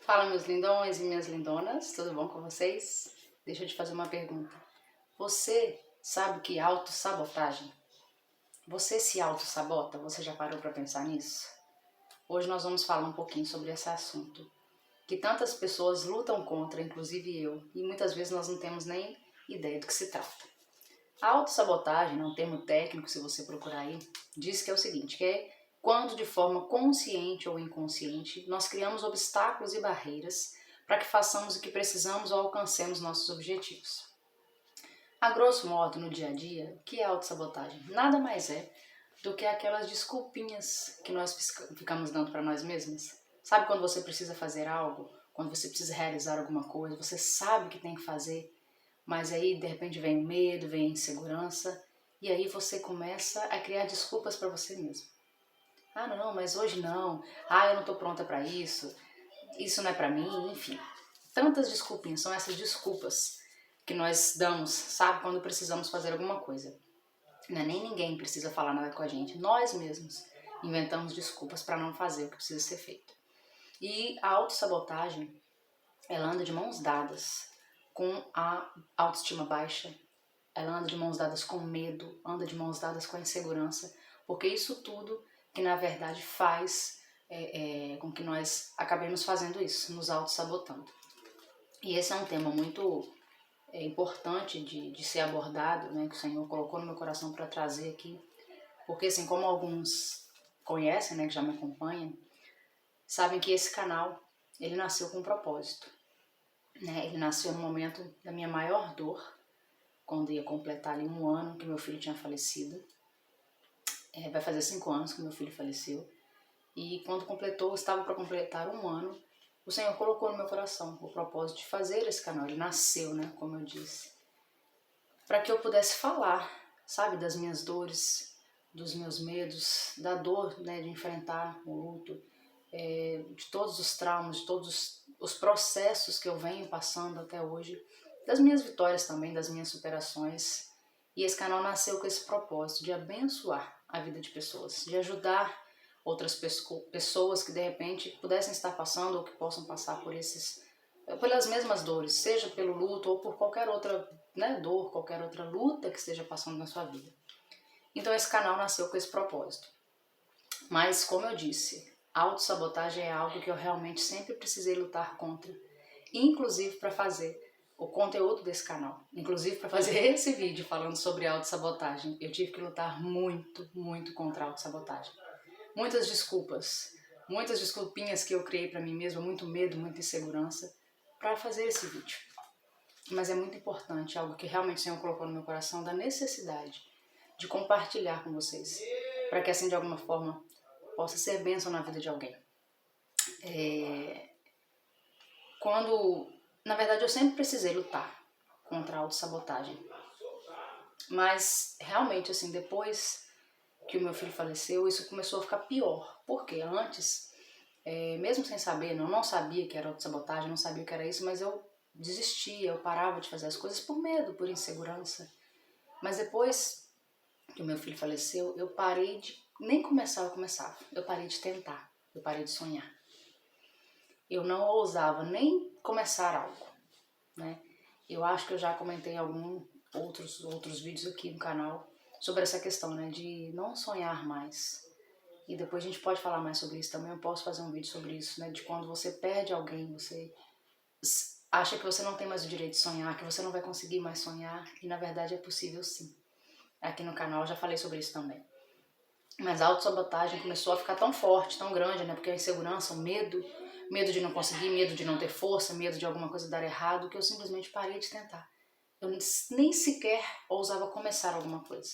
Fala, meus lindões e minhas lindonas, tudo bom com vocês? Deixa eu te fazer uma pergunta. Você sabe o que é autossabotagem? Você se autossabota? Você já parou para pensar nisso? Hoje nós vamos falar um pouquinho sobre esse assunto, que tantas pessoas lutam contra, inclusive eu, e muitas vezes nós não temos nem ideia do que se trata. A autossabotagem, é um termo técnico, se você procurar aí, diz que é o seguinte, que é quando de forma consciente ou inconsciente nós criamos obstáculos e barreiras para que façamos o que precisamos ou alcancemos nossos objetivos. A grosso modo, no dia a dia, o que é autossabotagem? Nada mais é do que aquelas desculpinhas que nós ficamos dando para nós mesmos. Sabe quando você precisa fazer algo, quando você precisa realizar alguma coisa, você sabe que tem que fazer, mas aí de repente vem o medo, vem a insegurança, e aí você começa a criar desculpas para você mesmo. Ah não, mas hoje não, eu não estou pronta para isso não é para mim, enfim. Tantas desculpinhas, são essas desculpas que nós damos, sabe, quando precisamos fazer alguma coisa. Não é nem ninguém precisa falar nada com a gente, nós mesmos inventamos desculpas para não fazer o que precisa ser feito. E a autossabotagem, ela anda de mãos dadas com a autoestima baixa, ela anda de mãos dadas com medo, anda de mãos dadas com a insegurança, porque isso tudo que na verdade faz com que nós acabemos fazendo isso, nos auto-sabotando. E esse é um tema muito importante de ser abordado, né, que o Senhor colocou no meu coração para trazer aqui, porque assim, como alguns conhecem, né, que já me acompanham, sabem que esse canal, ele nasceu com um propósito, né, ele nasceu no momento da minha maior dor, quando ia completar ali 1 ano que meu filho tinha falecido. Vai fazer 5 anos que meu filho faleceu. E quando estava para completar 1 ano, o Senhor colocou no meu coração o propósito de fazer esse canal. Ele nasceu, né, como eu disse, para que eu pudesse falar, sabe, das minhas dores, dos meus medos, da dor, né, de enfrentar o luto, de todos os traumas, de todos os processos que eu venho passando até hoje, das minhas vitórias também, das minhas superações. E esse canal nasceu com esse propósito de abençoar a vida de pessoas, de ajudar outras pessoas que de repente pudessem estar passando ou que possam passar pelas mesmas dores, seja pelo luto ou por qualquer outra, né, dor, qualquer outra luta que esteja passando na sua vida. Então esse canal nasceu com esse propósito. Mas como eu disse, a autossabotagem é algo que eu realmente sempre precisei lutar contra, inclusive para fazer o conteúdo desse canal, inclusive para fazer esse vídeo falando sobre autossabotagem. Eu tive que lutar muito, muito contra a autossabotagem. Muitas desculpas, muitas desculpinhas que eu criei para mim mesma, muito medo, muita insegurança para fazer esse vídeo. Mas é muito importante, algo que realmente o Senhor colocou no meu coração, da necessidade de compartilhar com vocês, para que assim de alguma forma possa ser bênção na vida de alguém. Na verdade, eu sempre precisei lutar contra a autossabotagem, mas realmente assim, depois que o meu filho faleceu, isso começou a ficar pior, porque antes, mesmo sem saber, eu não sabia que era autossabotagem, não sabia o que era isso, mas eu desistia, eu parava de fazer as coisas por medo, por insegurança. Mas depois que o meu filho faleceu, eu parei de nem começar, eu parei de tentar, eu parei de sonhar. Eu não ousava nem começar algo, né? Eu acho que eu já comentei em outros vídeos aqui no canal sobre essa questão, né, de não sonhar mais. E depois a gente pode falar mais sobre isso também, eu posso fazer um vídeo sobre isso, né, de quando você perde alguém, você acha que você não tem mais o direito de sonhar, que você não vai conseguir mais sonhar, e na verdade é possível sim. Aqui no canal eu já falei sobre isso também. Mas a autossabotagem começou a ficar tão forte, tão grande, né? Porque a insegurança, o medo de não conseguir, medo de não ter força, medo de alguma coisa dar errado, que eu simplesmente parei de tentar. Eu nem sequer ousava começar alguma coisa.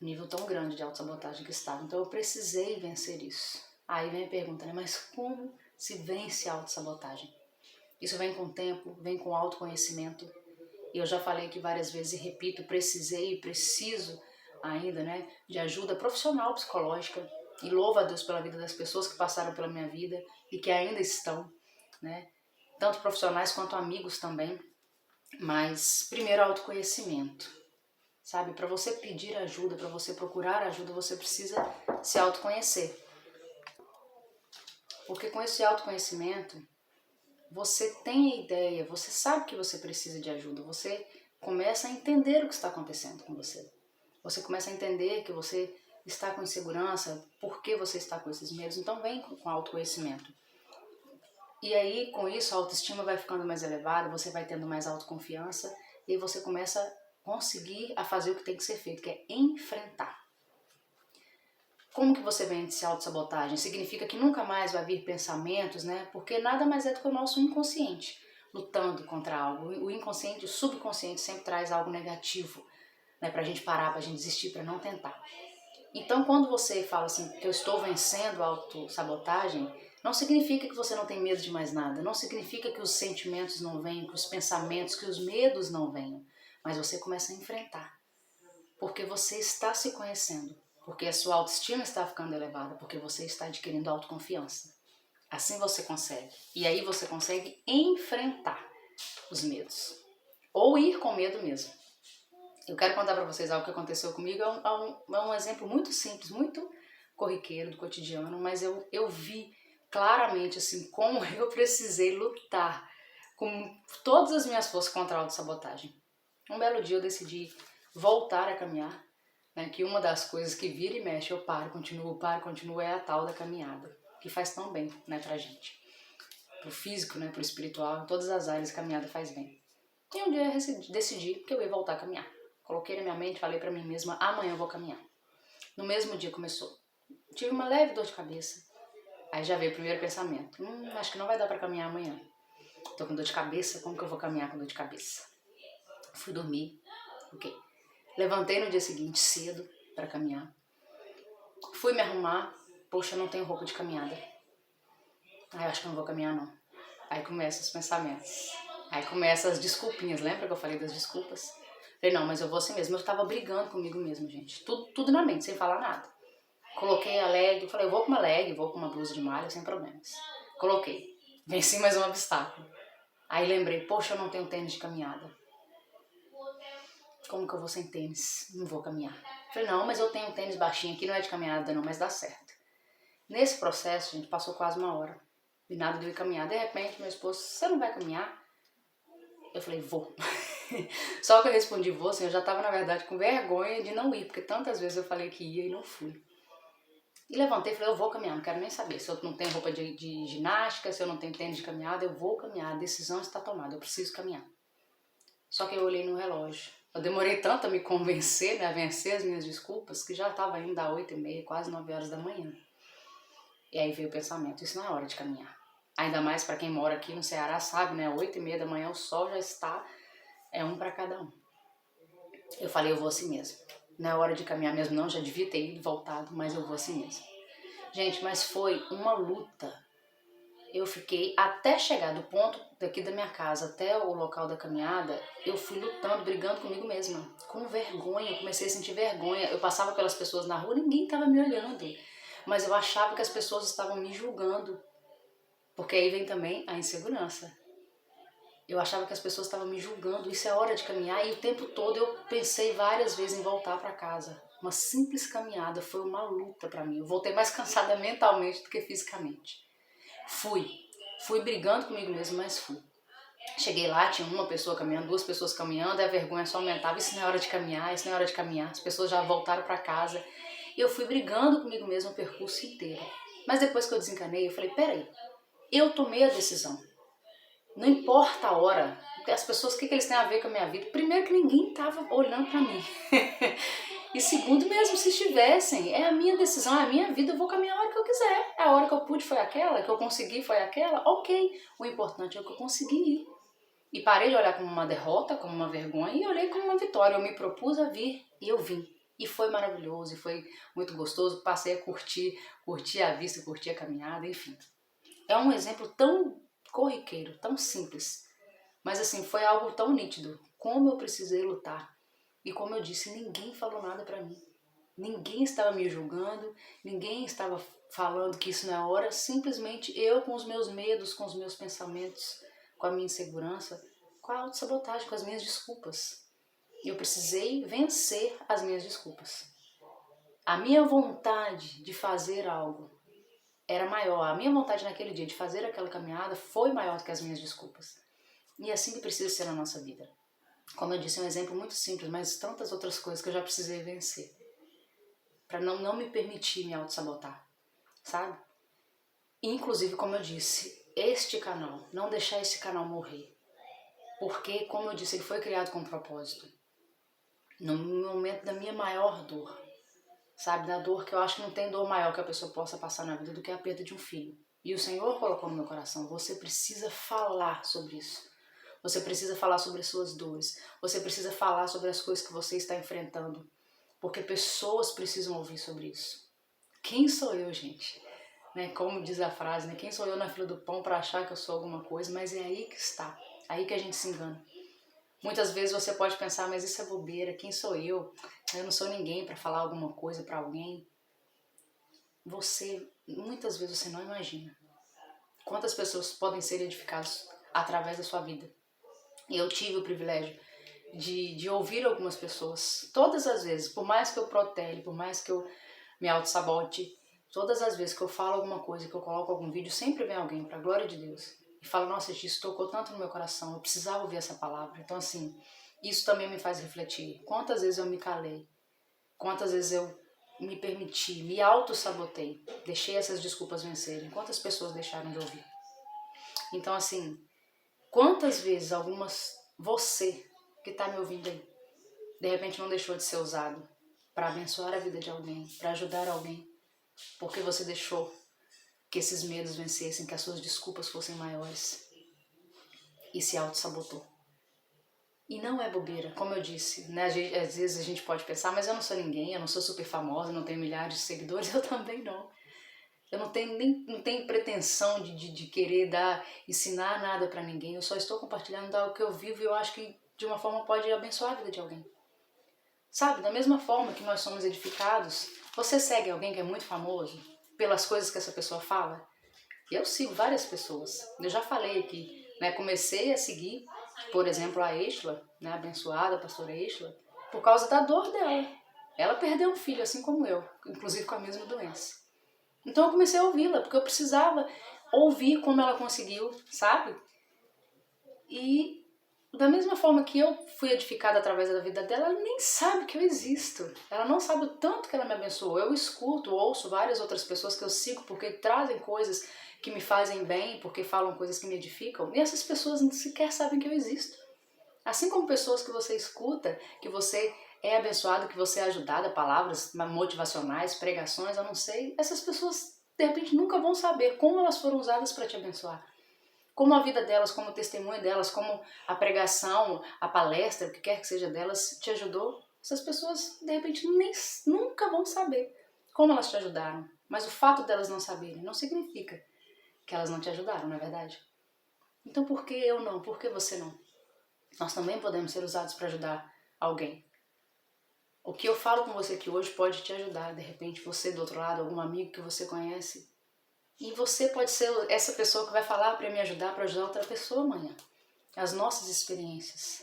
Nível tão grande de autossabotagem que estava. Então eu precisei vencer isso. Aí vem a pergunta, né? Mas como se vence a autossabotagem? Isso vem com o tempo, vem com autoconhecimento. E eu já falei aqui várias vezes e repito, precisei e preciso ainda, né, de ajuda profissional psicológica. E louvo a Deus pela vida das pessoas que passaram pela minha vida e que ainda estão, né, tanto profissionais quanto amigos também. Mas primeiro autoconhecimento, sabe? Para você pedir ajuda, para você procurar ajuda, você precisa se autoconhecer. Porque com esse autoconhecimento, você tem a ideia, você sabe que você precisa de ajuda, você começa a entender o que está acontecendo com você. Você começa a entender que você está com insegurança, por que você está com esses medos. Então vem com autoconhecimento. E aí, com isso, a autoestima vai ficando mais elevada, você vai tendo mais autoconfiança e aí você começa a conseguir a fazer o que tem que ser feito, que é enfrentar. Como que você vence autossabotagem? Significa que nunca mais vai vir pensamentos, né? Porque nada mais é do que o nosso inconsciente lutando contra algo. O inconsciente, o subconsciente sempre traz algo negativo, né? Pra gente parar, pra gente desistir, pra não tentar. Então, quando você fala assim, que eu estou vencendo a autossabotagem, não significa que você não tem medo de mais nada, não significa que os sentimentos não venham, que os pensamentos, que os medos não venham, mas você começa a enfrentar, porque você está se conhecendo, porque a sua autoestima está ficando elevada, porque você está adquirindo autoconfiança. Assim você consegue, e aí você consegue enfrentar os medos, ou ir com medo mesmo. Eu quero contar para vocês algo que aconteceu comigo, é um exemplo muito simples, muito corriqueiro do cotidiano, mas eu vi claramente assim como eu precisei lutar com todas as minhas forças contra a autossabotagem. Um belo dia eu decidi voltar a caminhar, né, que uma das coisas que vira e mexe, eu paro, continuo, é a tal da caminhada, que faz tão bem, né, pra gente. Pro físico, né, pro espiritual, em todas as áreas a caminhada faz bem. E um dia eu decidi que eu ia voltar a caminhar. Coloquei na minha mente, falei pra mim mesma, amanhã eu vou caminhar. No mesmo dia começou. Tive uma leve dor de cabeça. Aí já veio o primeiro pensamento. Acho que não vai dar pra caminhar amanhã. Tô com dor de cabeça, como que eu vou caminhar com dor de cabeça? Fui dormir, ok. Levantei no dia seguinte cedo pra caminhar. Fui me arrumar, poxa, eu não tenho roupa de caminhada. Aí eu acho que eu não vou caminhar não. Aí começam os pensamentos. Aí começam as desculpinhas, lembra que eu falei das desculpas? Falei, não, mas eu vou assim mesmo. Eu tava brigando comigo mesmo, gente. Tudo na mente, sem falar nada. Coloquei a leg, falei, eu vou com uma leg, vou com uma blusa de malha, sem problemas. Coloquei. Venci mais um obstáculo. Aí lembrei, poxa, eu não tenho tênis de caminhada. Como que eu vou sem tênis? Não vou caminhar. Falei, não, mas eu tenho um tênis baixinho aqui, não é de caminhada não, mas dá certo. Nesse processo, gente, passou quase uma hora. E nada de eu ir caminhar. De repente, meu esposo, você não vai caminhar? Eu falei, vou. Só que eu respondi vou, assim, eu já tava, na verdade, com vergonha de não ir, porque tantas vezes eu falei que ia e não fui. E levantei e falei, eu vou caminhar, não quero nem saber. Se eu não tenho roupa de ginástica, se eu não tenho tênis de caminhada, eu vou caminhar. A decisão está tomada, eu preciso caminhar. Só que eu olhei no relógio. Eu demorei tanto a me convencer, né, a vencer as minhas desculpas, que já estava indo às 8h30, quase 9 horas da manhã. E aí veio o pensamento, isso não é hora de caminhar. Ainda mais para quem mora aqui no Ceará sabe, né, 8h30 da manhã o sol já está, é um para cada um. Eu falei, eu vou assim mesmo. Não é hora de caminhar mesmo não, já devia ter ido, voltado, mas eu vou assim mesmo. Gente, mas foi uma luta. Eu fiquei, até chegar do ponto daqui da minha casa até o local da caminhada, eu fui lutando, brigando comigo mesma. Com vergonha, eu comecei a sentir vergonha. Eu passava pelas pessoas na rua, ninguém estava me olhando. Mas eu achava que as pessoas estavam me julgando. Porque aí vem também a insegurança. Eu achava que as pessoas estavam me julgando, isso é hora de caminhar. E o tempo todo eu pensei várias vezes em voltar para casa. Uma simples caminhada foi uma luta para mim. Eu voltei mais cansada mentalmente do que fisicamente. Fui brigando comigo mesmo, mas fui. Cheguei lá, tinha uma pessoa caminhando, duas pessoas caminhando, e a vergonha só aumentava. Isso não é hora de caminhar, isso não é hora de caminhar. As pessoas já voltaram para casa. E eu fui brigando comigo mesmo o percurso inteiro. Mas depois que eu desencanei, eu falei, peraí, eu tomei a decisão. Não importa a hora, as pessoas, o que eles têm a ver com a minha vida? Primeiro que ninguém estava olhando para mim. E segundo mesmo, se estivessem, é a minha decisão, é a minha vida, eu vou caminhar a hora que eu quiser. A hora que eu pude foi aquela, que eu consegui foi aquela, ok. O importante é o que eu consegui ir. E parei de olhar como uma derrota, como uma vergonha, e olhei como uma vitória. Eu me propus a vir e eu vim. E foi maravilhoso, e foi muito gostoso. Passei a curtir a vista, curtir a caminhada, enfim. É um exemplo tão corriqueiro, tão simples. Mas assim, foi algo tão nítido. Como eu precisei lutar. E como eu disse, ninguém falou nada pra mim. Ninguém estava me julgando, ninguém estava falando que isso não é hora. Simplesmente eu com os meus medos, com os meus pensamentos, com a minha insegurança, com a autossabotagem, com as minhas desculpas. Eu precisei vencer as minhas desculpas. A minha vontade de fazer algo era maior. A minha vontade naquele dia de fazer aquela caminhada foi maior do que as minhas desculpas. E é assim que precisa ser na nossa vida. Como eu disse, é um exemplo muito simples, mas tantas outras coisas que eu já precisei vencer. Para não me permitir me auto-sabotar, sabe? Inclusive, como eu disse, este canal, não deixar esse canal morrer. Porque, como eu disse, ele foi criado com um propósito. No momento da minha maior dor, sabe? Da dor que eu acho que não tem dor maior que a pessoa possa passar na vida do que a perda de um filho. E o Senhor colocou no meu coração, você precisa falar sobre isso. Você precisa falar sobre as suas dores. Você precisa falar sobre as coisas que você está enfrentando. Porque pessoas precisam ouvir sobre isso. Quem sou eu, gente? Né? Como diz a frase, né? Quem sou eu na fila do pão para achar que eu sou alguma coisa? Mas é aí que está. Aí que a gente se engana. Muitas vezes você pode pensar, mas isso é bobeira. Quem sou eu? Eu não sou ninguém para falar alguma coisa para alguém. Muitas vezes você não imagina quantas pessoas podem ser edificadas através da sua vida. E eu tive o privilégio de ouvir algumas pessoas, todas as vezes, por mais que eu protele, por mais que eu me auto-sabote, todas as vezes que eu falo alguma coisa, que eu coloco algum vídeo, sempre vem alguém, para a glória de Deus, e fala, nossa, isso tocou tanto no meu coração, eu precisava ouvir essa palavra. Então, assim, isso também me faz refletir. Quantas vezes eu me calei, quantas vezes eu me permiti, me auto-sabotei, deixei essas desculpas vencerem, quantas pessoas deixaram de ouvir. Então, assim, quantas vezes você que está me ouvindo aí, de repente não deixou de ser usado para abençoar a vida de alguém, para ajudar alguém, porque você deixou que esses medos vencessem, que as suas desculpas fossem maiores e se auto-sabotou. E não é bobeira, como eu disse, né? Às vezes a gente pode pensar, mas eu não sou ninguém, eu não sou super famosa, não tenho milhares de seguidores, eu também não. Eu não tenho pretensão de querer ensinar nada para ninguém, eu só estou compartilhando algo que eu vivo e eu acho que de uma forma pode abençoar a vida de alguém. Sabe, da mesma forma que nós somos edificados, você segue alguém que é muito famoso pelas coisas que essa pessoa fala? Eu sigo várias pessoas. Eu já falei aqui, né? Comecei a seguir, por exemplo, a Estela, né? A abençoada, a pastora Estela, por causa da dor dela. Ela perdeu um filho, assim como eu, inclusive com a mesma doença. Então eu comecei a ouvi-la, porque eu precisava ouvir como ela conseguiu, sabe? E da mesma forma que eu fui edificada através da vida dela, ela nem sabe que eu existo. Ela não sabe o tanto que ela me abençoou. Eu escuto, ouço várias outras pessoas que eu sigo porque trazem coisas que me fazem bem, porque falam coisas que me edificam. E essas pessoas nem sequer sabem que eu existo. Assim como pessoas que você escuta, que você é abençoado, que você é ajudada, palavras motivacionais, pregações, eu não sei. Essas pessoas, de repente, nunca vão saber como elas foram usadas para te abençoar. Como a vida delas, como o testemunho delas, como a pregação, a palestra, o que quer que seja delas, te ajudou. Essas pessoas, de repente, nunca vão saber como elas te ajudaram. Mas o fato delas não saberem não significa que elas não te ajudaram, não é verdade? Então por que eu não? Por que você não? Nós também podemos ser usados para ajudar alguém. O que eu falo com você aqui hoje pode te ajudar. De repente, você do outro lado, algum amigo que você conhece. E você pode ser essa pessoa que vai falar para me ajudar, para ajudar outra pessoa amanhã. As nossas experiências,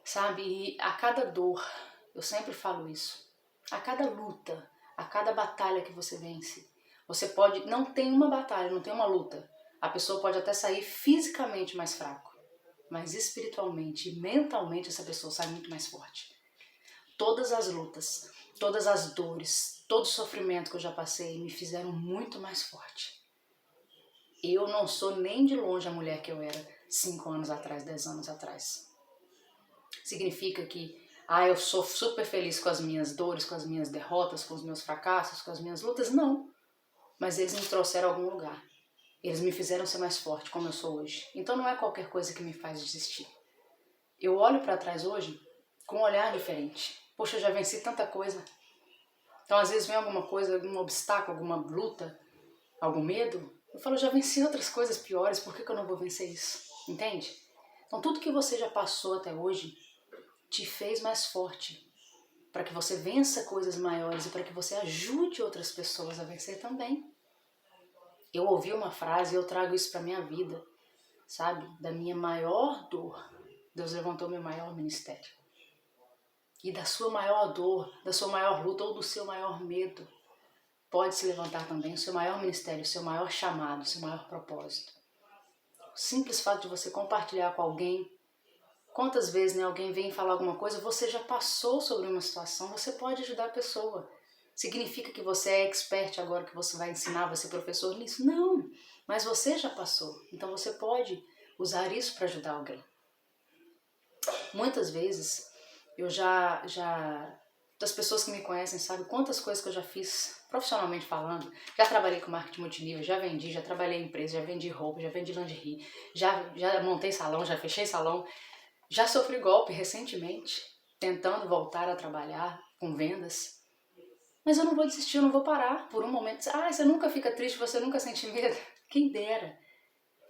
sabe? E a cada dor, eu sempre falo isso, a cada luta, a cada batalha que você vence, você pode, não tem uma batalha, não tem uma luta, a pessoa pode até sair fisicamente mais fraco, mas espiritualmente e mentalmente essa pessoa sai muito mais forte. Todas as lutas, todas as dores, todo o sofrimento que eu já passei me fizeram muito mais forte. Eu não sou nem de longe a mulher que eu era 5 anos atrás, 10 anos atrás. Significa que eu sou super feliz com as minhas dores, com as minhas derrotas, com os meus fracassos, com as minhas lutas? Não. Mas eles me trouxeram a algum lugar. Eles me fizeram ser mais forte, como eu sou hoje. Então não é qualquer coisa que me faz desistir. Eu olho para trás hoje com um olhar diferente. Poxa, eu já venci tanta coisa. Então às vezes vem alguma coisa, algum obstáculo, alguma luta, algum medo. Eu falo, já venci outras coisas piores, por que eu não vou vencer isso? Entende? Então tudo que você já passou até hoje te fez mais forte, para que você vença coisas maiores e para que você ajude outras pessoas a vencer também. Eu ouvi uma frase e eu trago isso para minha vida, sabe? Da minha maior dor, Deus levantou meu maior ministério. E da sua maior dor, da sua maior luta ou do seu maior medo, pode se levantar também o seu maior ministério, o seu maior chamado, o seu maior propósito. O simples fato de você compartilhar com alguém, quantas vezes, né, alguém vem falar alguma coisa, você já passou sobre uma situação, você pode ajudar a pessoa. Significa que você é expert agora, que você vai ensinar, vai ser professor nisso? Não, mas você já passou, então você pode usar isso para ajudar alguém. Muitas vezes, eu das pessoas que me conhecem, sabe quantas coisas que eu já fiz profissionalmente falando. Já trabalhei com marketing multinível, já vendi, já trabalhei em empresa, já vendi roupa, já vendi lingerie, já montei salão, já fechei salão, já sofri golpe recentemente, tentando voltar a trabalhar com vendas. Mas eu não vou desistir, eu não vou parar por um momento. Ah, você nunca fica triste, você nunca sente medo. Quem dera.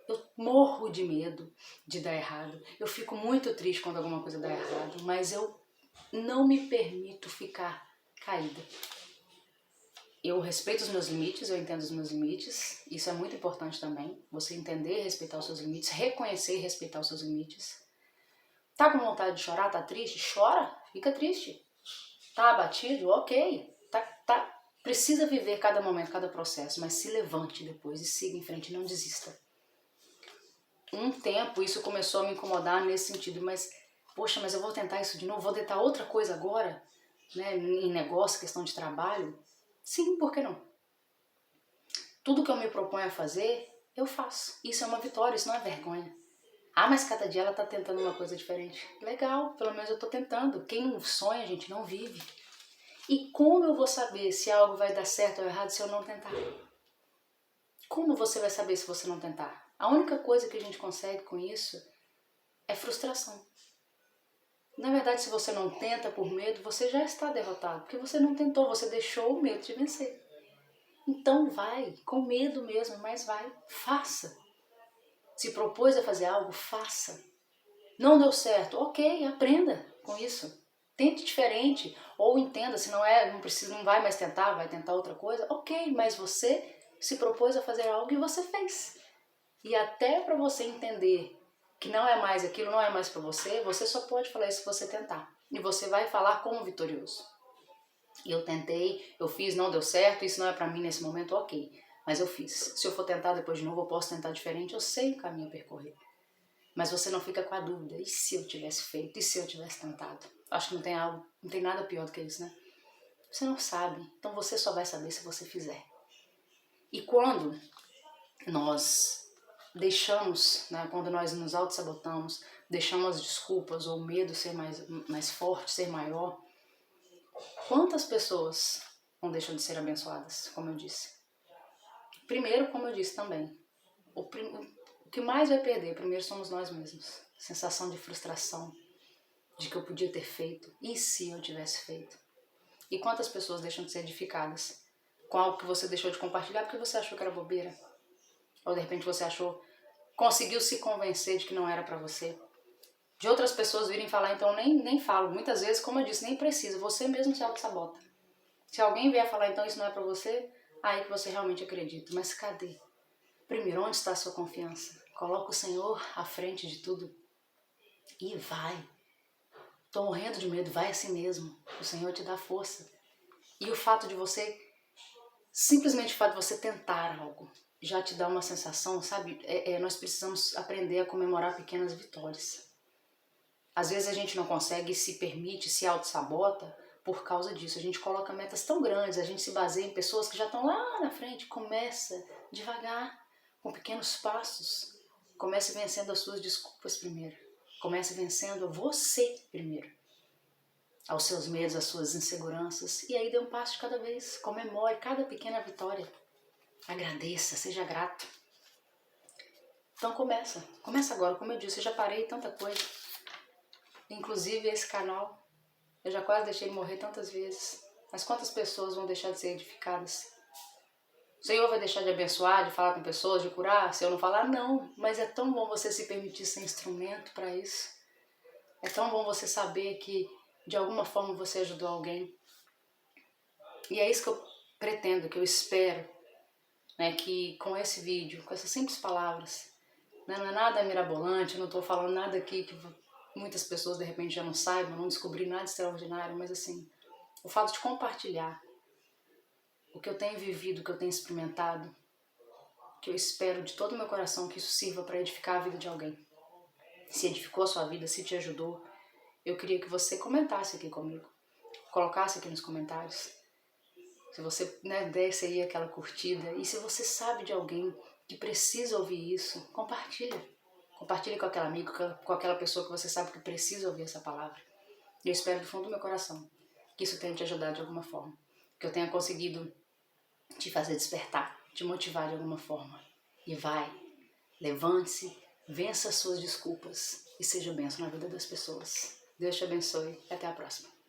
Eu morro de medo de dar errado. Eu fico muito triste quando alguma coisa dá errado, mas eu não me permito ficar caída. Eu respeito os meus limites, eu entendo os meus limites. Isso é muito importante também. Você entender e respeitar os seus limites, reconhecer e respeitar os seus limites. Tá com vontade de chorar? Tá triste? Chora, fica triste. Tá abatido? Ok. Precisa viver cada momento, cada processo, mas se levante depois e siga em frente, não desista. Um tempo isso começou a me incomodar nesse sentido, mas, poxa, mas eu vou tentar isso de novo, vou tentar outra coisa agora, né, em negócio, questão de trabalho? Sim, por que não? Tudo que eu me proponho a fazer, eu faço. Isso é uma vitória, isso não é vergonha. Ah, mas cada dia ela tá tentando uma coisa diferente. Legal, pelo menos eu tô tentando. Quem não sonha, gente, não vive. E como eu vou saber se algo vai dar certo ou errado se eu não tentar? Como você vai saber se você não tentar? A única coisa que a gente consegue com isso é frustração. Na verdade, se você não tenta por medo, você já está derrotado, porque você não tentou, você deixou o medo de vencer. Então vai, com medo mesmo, mas vai, faça. Se propôs a fazer algo, faça. Não deu certo, ok, aprenda com isso. Tente diferente, ou entenda, se não precisa, não vai mais tentar, vai tentar outra coisa, ok, mas você se propôs a fazer algo e você fez. E até para você entender que não é mais aquilo, não é mais para você só pode falar isso se você tentar. E você vai falar como vitorioso. E eu tentei, eu fiz, não deu certo, isso não é para mim nesse momento, ok. Mas eu fiz. Se eu for tentar depois de novo, eu posso tentar diferente, eu sei o caminho a percorrer. Mas você não fica com a dúvida, e se eu tivesse feito, e se eu tivesse tentado? Acho que não tem nada pior do que isso, né? Você não sabe, então você só vai saber se você fizer. E quando nós deixamos, né, quando nós nos auto-sabotamos, deixamos as desculpas ou o medo ser mais forte, ser maior, quantas pessoas não deixam de ser abençoadas, como eu disse? Primeiro, como eu disse também, o que mais vai perder primeiro somos nós mesmos. Sensação de frustração, de que eu podia ter feito, e se eu tivesse feito? E quantas pessoas deixam de ser edificadas com algo que você deixou de compartilhar porque você achou que era bobeira? Ou de repente você conseguiu se convencer de que não era pra você. De outras pessoas virem falar, então nem falo. Muitas vezes, como eu disse, nem precisa. Você mesmo se auto-sabota. Se alguém vier falar, então isso não é pra você, aí que você realmente acredita. Mas cadê? Primeiro, onde está a sua confiança? Coloca o Senhor à frente de tudo. E vai. Tô morrendo de medo, vai assim mesmo. O Senhor te dá força. E o fato de você, simplesmente o fato de você tentar algo, já te dá uma sensação, sabe? Nós precisamos aprender a comemorar pequenas vitórias. Às vezes a gente não consegue, se permite, se auto-sabota por causa disso. A gente coloca metas tão grandes, a gente se baseia em pessoas que já estão lá na frente. Começa devagar, com pequenos passos. Comece vencendo as suas desculpas primeiro. Comece vencendo você primeiro. Aos seus medos, às suas inseguranças. E aí dê um passo de cada vez. Comemore cada pequena vitória. Agradeça, seja grato. Então começa agora. Como eu disse, eu já parei tanta coisa. Inclusive esse canal, eu já quase deixei ele morrer tantas vezes. Mas quantas pessoas vão deixar de ser edificadas? O Senhor vai deixar de abençoar, de falar com pessoas, de curar? Se eu não falar, não. Mas é tão bom você se permitir ser instrumento para isso. É tão bom você saber que de alguma forma você ajudou alguém. E é isso que eu pretendo, que eu espero, né, que com esse vídeo, com essas simples palavras, né, não é nada mirabolante, eu não estou falando nada aqui que muitas pessoas de repente já não saibam, não descobri nada extraordinário, mas assim, o fato de compartilhar o que eu tenho vivido, o que eu tenho experimentado, que eu espero de todo o meu coração que isso sirva para edificar a vida de alguém. Se edificou a sua vida, se te ajudou, eu queria que você comentasse aqui comigo, colocasse aqui nos comentários. Se você desse aí aquela curtida, e se você sabe de alguém que precisa ouvir isso, compartilha. Compartilhe com aquele amigo, com aquela pessoa que você sabe que precisa ouvir essa palavra. Eu espero do fundo do meu coração que isso tenha te ajudado de alguma forma, que eu tenha conseguido te fazer despertar, te motivar de alguma forma. E vai, levante-se, vença as suas desculpas e seja bênção na vida das pessoas. Deus te abençoe e até a próxima.